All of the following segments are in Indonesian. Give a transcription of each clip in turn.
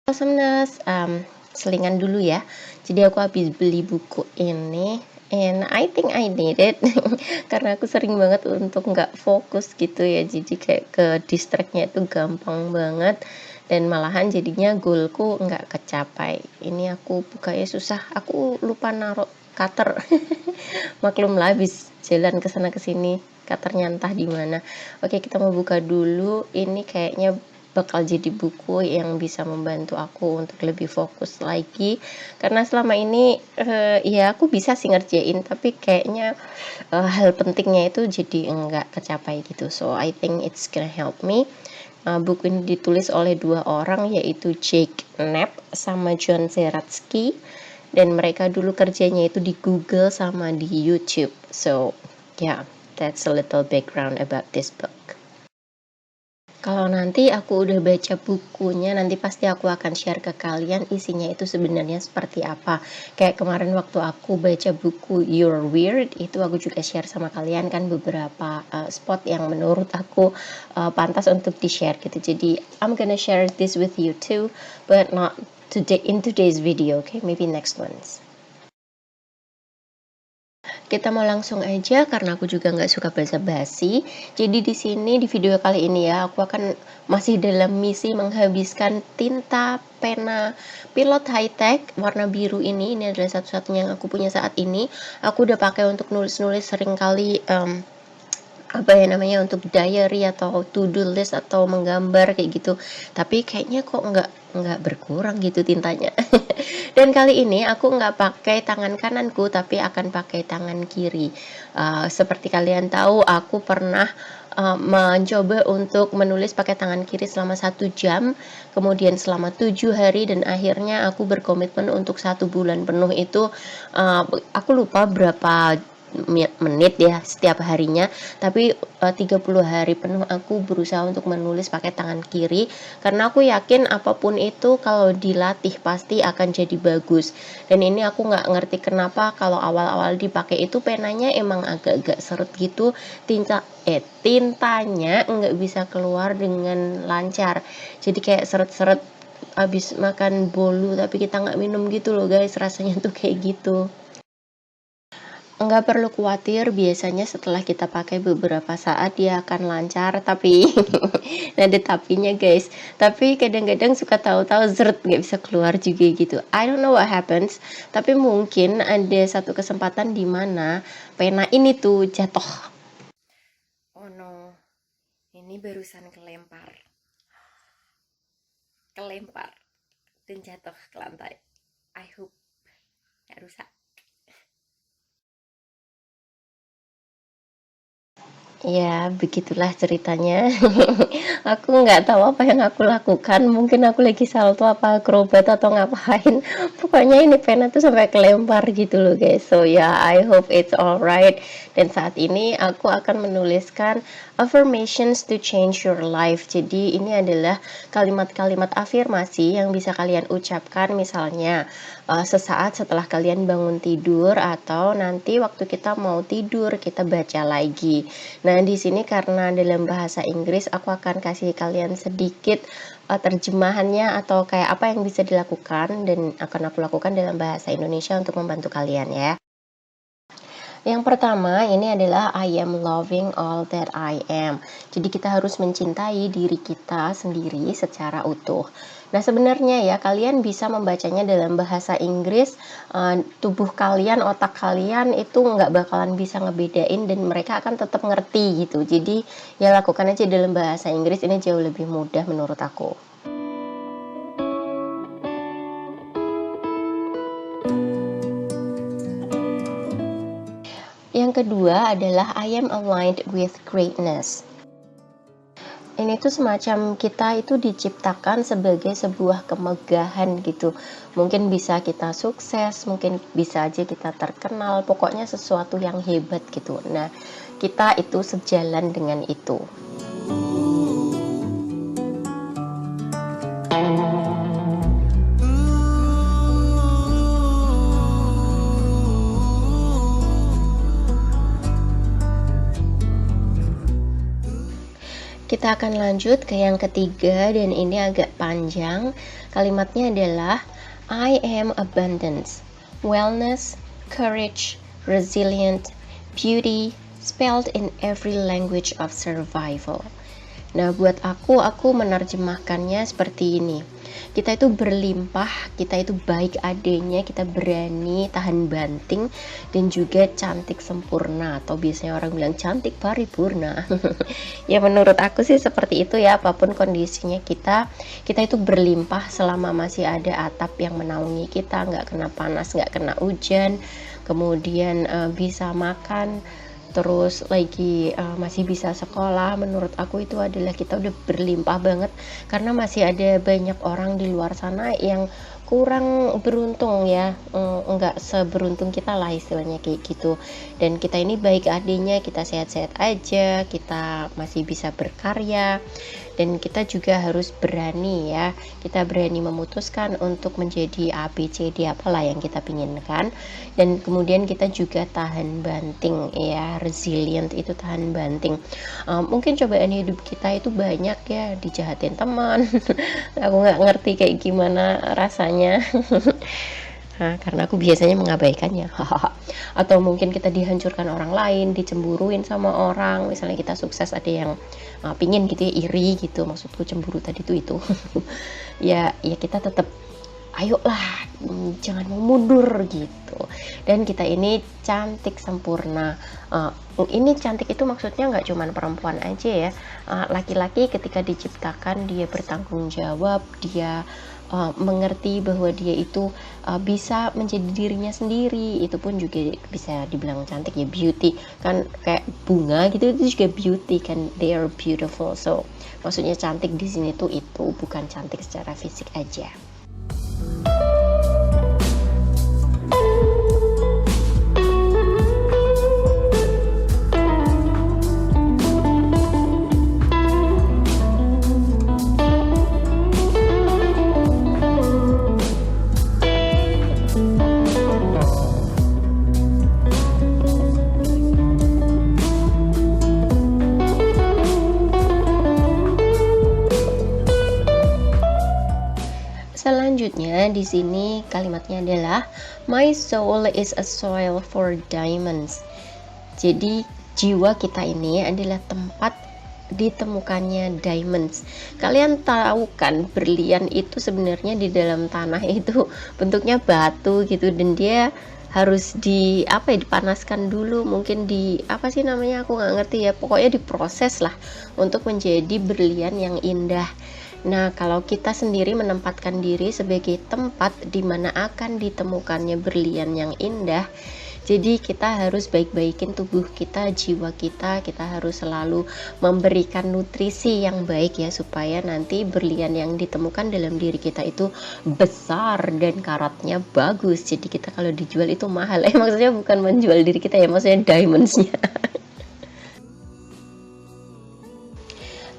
Awesomeness, selingan dulu ya. Jadi aku habis beli buku ini, and I think I need it karena aku sering banget untuk nggak fokus gitu ya. Jadi kayak ke distract-nya itu gampang banget dan malahan jadinya goalku nggak kecapai. Ini aku bukanya susah, aku lupa naruh cutter. Maklumlah habis jalan ke sana ke sini, cutternya entah di mana. Oke, kita mau buka dulu. Ini kayaknya bakal jadi buku yang bisa membantu aku untuk lebih fokus lagi, karena selama ini ya aku bisa sih ngerjain tapi kayaknya hal pentingnya itu jadi enggak kecapai gitu. So I think it's gonna help me. Buku ini ditulis oleh dua orang, yaitu Jake Knapp sama John Zeratsky, dan mereka dulu kerjanya itu di Google sama di YouTube. So yeah, that's a little background about this book. Kalau nanti aku udah baca bukunya, nanti pasti aku akan share ke kalian isinya itu sebenarnya seperti apa. Kayak kemarin waktu aku baca buku You're Weird, itu aku juga share sama kalian kan beberapa spot yang menurut aku pantas untuk di-share gitu. Jadi I'm gonna share this with you too, but not today in today's video, okay? Maybe next ones. Kita mau langsung aja karena aku juga nggak suka basa-basi. Jadi di sini di video kali ini ya, aku akan masih dalam misi menghabiskan tinta pena Pilot High Tech warna biru ini. Ini adalah satu-satunya yang aku punya saat ini. Aku udah pakai untuk nulis-nulis sering kali apa ya namanya, untuk diary atau to-do list atau menggambar kayak gitu, tapi kayaknya kok nggak berkurang gitu tintanya. Dan kali ini aku nggak pakai tangan kananku tapi akan pakai tangan kiri. Seperti kalian tahu aku pernah mencoba untuk menulis pakai tangan kiri selama 1 jam, kemudian selama 7 hari, dan akhirnya aku berkomitmen untuk 1 bulan penuh itu. Aku lupa berapa menit ya setiap harinya, tapi 30 hari penuh aku berusaha untuk menulis pakai tangan kiri, karena aku yakin apapun itu kalau dilatih pasti akan jadi bagus. Dan ini aku nggak ngerti kenapa kalau awal-awal dipakai itu penanya emang agak-agak seret gitu, tintanya nggak bisa keluar dengan lancar, jadi kayak seret-seret abis makan bolu tapi kita nggak minum gitu loh guys, rasanya tuh kayak gitu. Nggak perlu khawatir, biasanya setelah kita pakai beberapa saat dia akan lancar, tapi nah ada tapinya guys, tapi kadang-kadang suka tahu-tahu zert nggak bisa keluar juga gitu. I don't know what happens, tapi mungkin ada satu kesempatan di mana pena ini tuh jatuh. Oh no, ini barusan kelempar dan jatuh ke lantai. I hope nggak rusak. Ya, begitulah ceritanya. Aku nggak tahu apa yang aku lakukan. Mungkin aku lagi salto apa akrobat atau ngapain. Pokoknya ini pena tuh sampai kelempar gitu loh guys. So ya, I hope it's alright. Dan saat ini aku akan menuliskan affirmations to change your life. Jadi ini adalah kalimat-kalimat afirmasi yang bisa kalian ucapkan, misalnya sesaat setelah kalian bangun tidur atau nanti waktu kita mau tidur kita baca lagi. Nah, di sini karena dalam bahasa Inggris aku akan kasih kalian sedikit terjemahannya atau kayak apa yang bisa dilakukan dan akan aku lakukan dalam bahasa Indonesia untuk membantu kalian ya. Yang pertama ini adalah I am loving all that I am. Jadi kita harus mencintai diri kita sendiri secara utuh. Nah, sebenarnya ya kalian bisa membacanya dalam bahasa Inggris, tubuh kalian, otak kalian itu nggak bakalan bisa ngebedain dan mereka akan tetap ngerti gitu. Jadi ya lakukan aja dalam bahasa Inggris, ini jauh lebih mudah menurut aku. Yang kedua adalah I am aligned with greatness. Ini tuh semacam kita itu diciptakan sebagai sebuah kemegahan gitu. Mungkin bisa kita sukses, mungkin bisa aja kita terkenal, pokoknya sesuatu yang hebat gitu. Nah, kita itu sejalan dengan itu. Kita akan lanjut ke yang ketiga dan ini agak panjang. Kalimatnya adalah I am abundance, wellness, courage, resilient, beauty, spelled in every language of survival. Nah, buat aku menerjemahkannya seperti ini. Kita itu berlimpah, kita itu baik adanya, kita berani, tahan banting, dan juga cantik sempurna, atau biasanya orang bilang cantik paripurna. Ya menurut aku sih seperti itu ya, apapun kondisinya kita itu berlimpah selama masih ada atap yang menaungi kita, nggak kena panas, nggak kena hujan, kemudian bisa makan, terus lagi masih bisa sekolah. Menurut aku itu adalah kita udah berlimpah banget, karena masih ada banyak orang di luar sana yang kurang beruntung ya, enggak seberuntung kita lah istilahnya kayak gitu. Dan kita ini baik adanya, kita sehat-sehat aja, kita masih bisa berkarya, dan kita juga harus berani ya, kita berani memutuskan untuk menjadi A, B, C, D apalah yang kita pinginkan. Dan kemudian kita juga tahan banting ya, resilient itu tahan banting. Mungkin cobaan hidup kita itu banyak ya, dijahatin teman aku nggak ngerti kayak gimana rasanya. Nah, karena aku biasanya mengabaikannya. Atau mungkin kita dihancurkan orang lain, dicemburuin sama orang, misalnya kita sukses ada yang pingin gitu ya, iri gitu, maksudku cemburu tadi tuh itu. ya kita tetap ayolah, jangan mau mundur gitu. Dan kita ini cantik sempurna. Ini cantik itu maksudnya nggak cuman perempuan aja ya, laki-laki ketika diciptakan dia bertanggung jawab, dia mengerti bahwa dia itu bisa menjadi dirinya sendiri, itu pun juga bisa dibilang cantik ya, beauty kan, kayak bunga gitu, itu juga beauty kan, they are beautiful. So maksudnya cantik di sini tuh itu bukan cantik secara fisik aja. Selanjutnya di sini kalimatnya adalah my soul is a soil for diamonds. Jadi jiwa kita ini adalah tempat ditemukannya diamonds. Kalian tahu kan berlian itu sebenarnya di dalam tanah itu bentuknya batu gitu, dan dia harus dipanaskan dulu, mungkin apa sih namanya, aku nggak ngerti ya, pokoknya diproses lah untuk menjadi berlian yang indah. Nah, kalau kita sendiri menempatkan diri sebagai tempat di mana akan ditemukannya berlian yang indah, jadi kita harus baik-baikin tubuh kita, jiwa kita harus selalu memberikan nutrisi yang baik ya, supaya nanti berlian yang ditemukan dalam diri kita itu besar dan karatnya bagus. Jadi kita kalau dijual itu mahal. Maksudnya bukan menjual diri kita ya, maksudnya diamondsnya.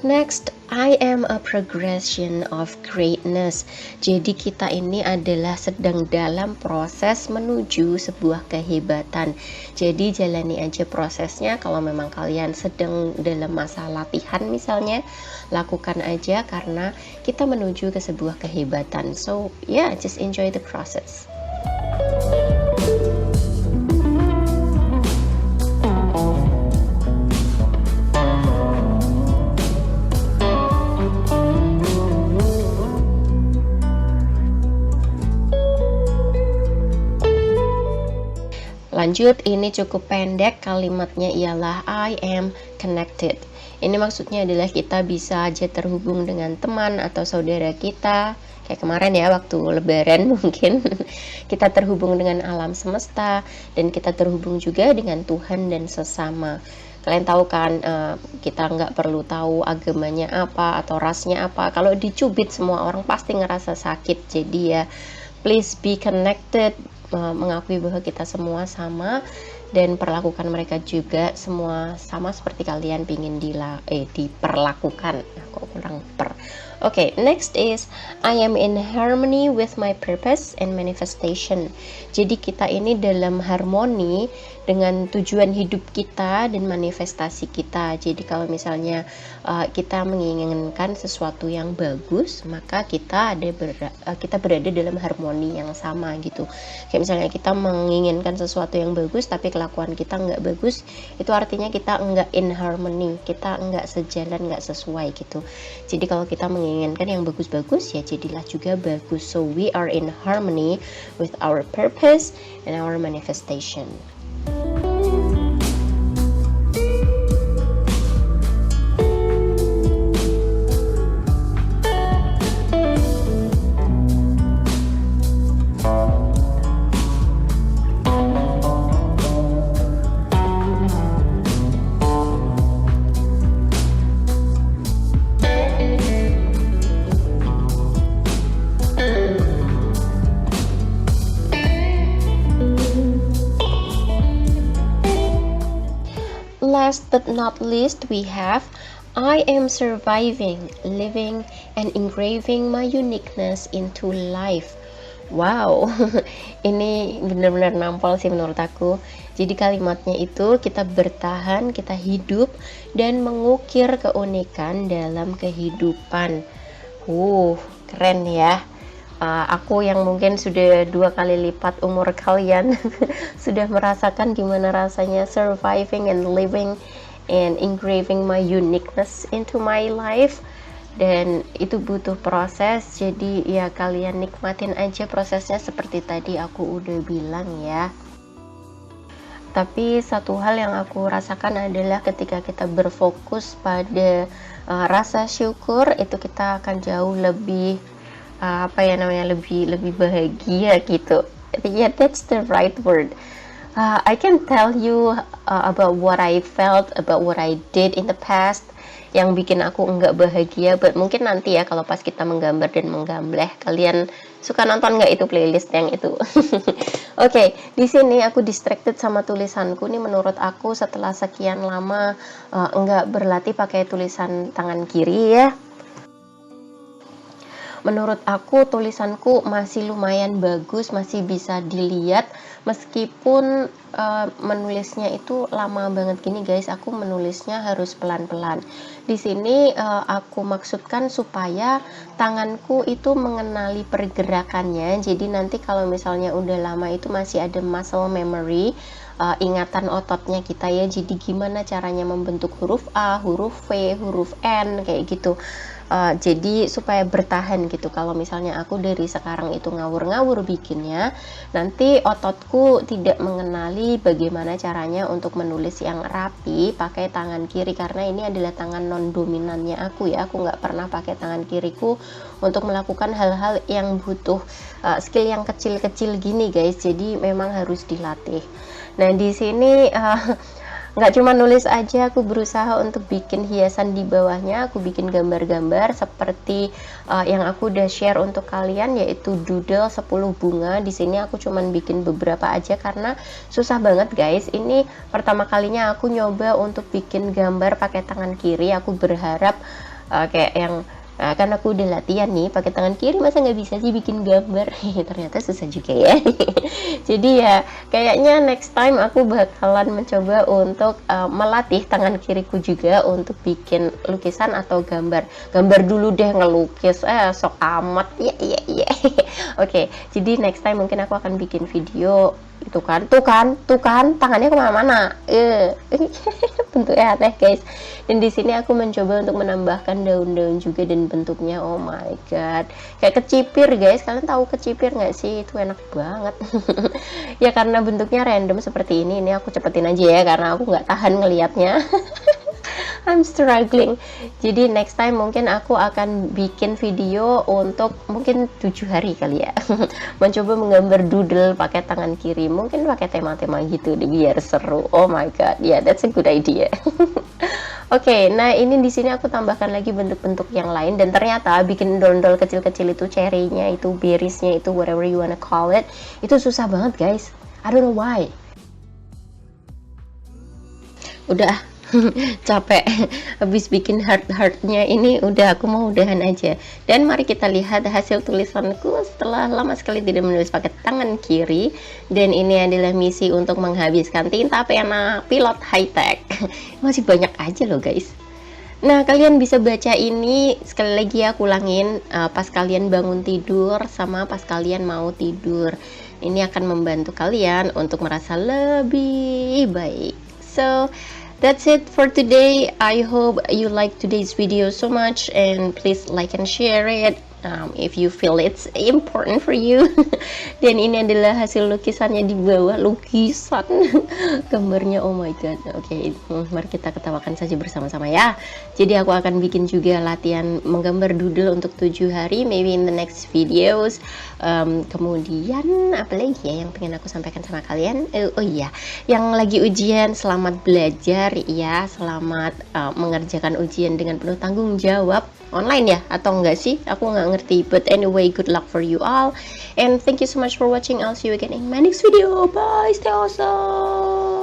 Next, I am a progression of greatness. Jadi kita ini adalah sedang dalam proses menuju sebuah kehebatan. Jadi jalani aja prosesnya. Kalau memang kalian sedang dalam masa latihan misalnya, lakukan aja karena kita menuju ke sebuah kehebatan. So yeah, just enjoy the process. Lanjut, ini cukup pendek, kalimatnya ialah I am connected. Ini maksudnya adalah kita bisa aja terhubung dengan teman atau saudara kita. Kayak kemarin ya, waktu lebaran mungkin kita terhubung dengan alam semesta, dan kita terhubung juga dengan Tuhan dan sesama. Kalian tahu kan, kita nggak perlu tahu agamanya apa atau rasnya apa. Kalau dicubit semua orang pasti ngerasa sakit. Jadi ya, please be connected, mengakui bahwa kita semua sama, dan perlakukan mereka juga semua sama seperti kalian pingin diperlakukan. Kok kurang Okay, next is I am in harmony with my purpose and manifestation. Jadi kita ini dalam harmoni dengan tujuan hidup kita dan manifestasi kita. Jadi kalau misalnya kita menginginkan sesuatu yang bagus, maka kita berada dalam harmoni yang sama gitu. Kayak misalnya kita menginginkan sesuatu yang bagus tapi kelakuan kita nggak bagus, itu artinya kita nggak in harmony, kita nggak sejalan, nggak sesuai gitu. Jadi kalau kita menginginkan yang bagus-bagus, ya jadilah juga bagus. So we are in harmony with our purpose and our manifestation. Last but not least, we have I am surviving, living, and engraving my uniqueness into life. Wow, ini benar-benar nampol sih menurut aku. Jadi kalimatnya itu kita bertahan, kita hidup, dan mengukir keunikan dalam kehidupan. Keren ya. Aku yang mungkin sudah 2 kali lipat umur kalian sudah merasakan gimana rasanya surviving and living and engraving my uniqueness into my life, dan itu butuh proses. Jadi ya kalian nikmatin aja prosesnya seperti tadi aku udah bilang ya. Tapi satu hal yang aku rasakan adalah ketika kita berfokus pada rasa syukur, itu kita akan jauh lebih lebih bahagia gitu. Yeah, that's the right word. I can tell you about what I felt, about what I did in the past yang bikin aku enggak bahagia, but mungkin nanti ya kalau pas kita menggambar dan menggambleh. Kalian suka nonton nggak itu playlist yang itu? Oke, di sini aku distracted sama tulisanku nih. Menurut aku setelah sekian lama enggak berlatih pakai tulisan tangan kiri ya, menurut aku tulisanku masih lumayan bagus, masih bisa dilihat meskipun menulisnya itu lama banget gini guys. Aku menulisnya harus pelan-pelan. Di sini aku maksudkan supaya tanganku itu mengenali pergerakannya. Jadi nanti kalau misalnya udah lama itu masih ada muscle memory, ingatan ototnya kita ya. Jadi gimana caranya membentuk huruf A, huruf V, huruf N kayak gitu. Jadi supaya bertahan gitu. Kalau misalnya aku dari sekarang itu ngawur-ngawur bikinnya, nanti ototku tidak mengenali bagaimana caranya untuk menulis yang rapi pakai tangan kiri, karena ini adalah tangan non dominannya aku ya. Aku nggak pernah pakai tangan kiriku untuk melakukan hal-hal yang butuh skill yang kecil-kecil gini guys. Jadi memang harus dilatih. Nah di sini nggak cuma nulis aja, aku berusaha untuk bikin hiasan di bawahnya. Aku bikin gambar-gambar seperti yang aku udah share untuk kalian, yaitu doodle 10 bunga. Di sini aku cuman bikin beberapa aja karena susah banget guys. Ini pertama kalinya aku nyoba untuk bikin gambar pakai tangan kiri. Aku berharap kayak yang kan aku udah latihan nih pakai tangan kiri, masa nggak bisa sih bikin gambar? Ternyata susah juga ya. Jadi ya kayaknya next time aku bakalan mencoba untuk melatih tangan kiriku juga untuk bikin lukisan atau gambar dulu deh. Ngelukis sok amat ya. Oke, jadi next time mungkin aku akan bikin video. Itu kan, tuh kan tangannya kemana-mana, bentuknya aneh guys. Dan di sini aku mencoba untuk menambahkan daun-daun juga dan bentuknya, oh my god, kayak kecipir guys. Kalian tahu kecipir nggak sih? Itu enak banget. Ya karena bentuknya random seperti ini aku cepetin aja ya karena aku nggak tahan ngelihatnya. I'm struggling. Jadi next time mungkin aku akan bikin video untuk mungkin 7 hari kali ya. Mencoba menggambar doodle pakai tangan kiri. Mungkin pakai tema-tema gitu deh biar seru. Oh my god, yeah, that's a good idea. Oke, nah ini di sini aku tambahkan lagi bentuk-bentuk yang lain, dan ternyata bikin dondol kecil-kecil itu, cherry-nya itu, berries-nya itu, whatever you wanna call it, itu susah banget guys. I don't know why. Udah Capek habis bikin heart-heartnya ini, udah aku mau udahan aja. Dan mari kita lihat hasil tulisanku setelah lama sekali tidak menulis pakai tangan kiri. Dan ini adalah misi untuk menghabiskan tinta pena pilot high tech. Masih banyak aja loh guys. Nah, kalian bisa baca ini sekali lagi ya, aku ulangin, pas kalian bangun tidur sama pas kalian mau tidur. Ini akan membantu kalian untuk merasa lebih baik. So, that's it for today. I hope you like today's video so much, and please like and share it if you feel it's important for you. Dan ini adalah hasil lukisannya di bawah, lukisan gambarnya, oh my god. Oke, mari kita ketawakan saja bersama-sama ya. Jadi aku akan bikin juga latihan menggambar doodle untuk 7 hari, maybe in the next videos. Kemudian apa lagi ya yang pengen aku sampaikan sama kalian? Oh iya, yang lagi ujian, selamat belajar ya, selamat mengerjakan ujian dengan penuh tanggung jawab. Online ya atau enggak sih, aku nggak ngerti, but anyway, good luck for you all, and thank you so much for watching. I'll see you again in my next video. Bye, stay awesome.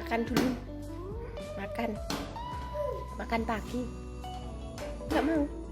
Makan dulu, makan pagi, nggak mau.